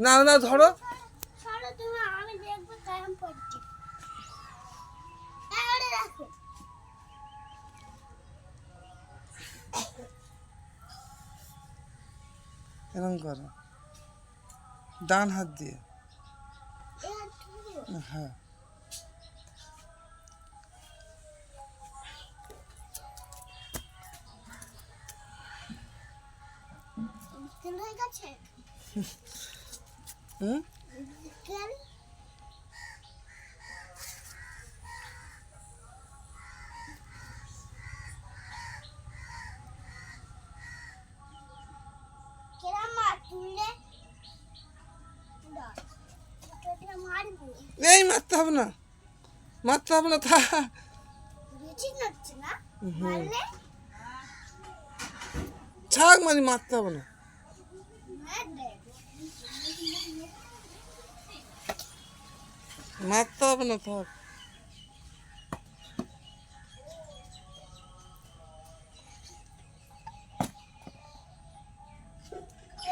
না না ধরো সরো তুমি, আমি দেখবো কেমন পড়ছে। হ্যাঁ, ওটা রাখো। এরকম করো ডান হাত দিয়ে। এই হাত ধরো। হ্যাঁ স্কেল হয়ে গেছে। হুম স্কেল। কেরা মার তুললে দাও, এটা মারবো। এই মারতে হবে না, মারতে হবে না তা। বেশি নড়ছে না, মারলে ছাক মানে মারতে হবে না, মার দে। মারতে হবে না থাক।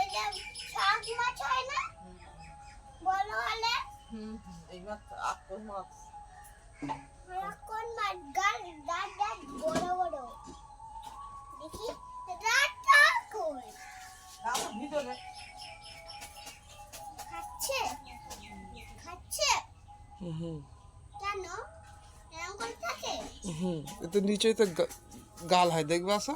এটা শাক মাছ হয় না, বলো হলে এইবার আকর মাছ কোন মাছ? গাল গাল গাল বড় বড় দেখি। রাতটা কই ভিতরে খাচ্ছে? খাচ্ছে হুম কেন? এরকম করে থাকে? হুম এতে নিচেই তো গাল হয় দেখবে আসা।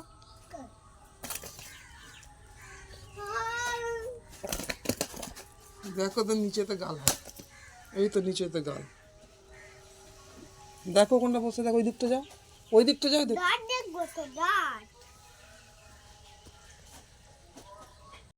দেখো তো নিচেতে গাল হয়, এই তো নিচেতে গাল। দেখো কোনটা বসে, দেখো ওই দিকটা যাও, ওই দিকটা যাও দেখো। দাঁত দেখবো তো, দাঁত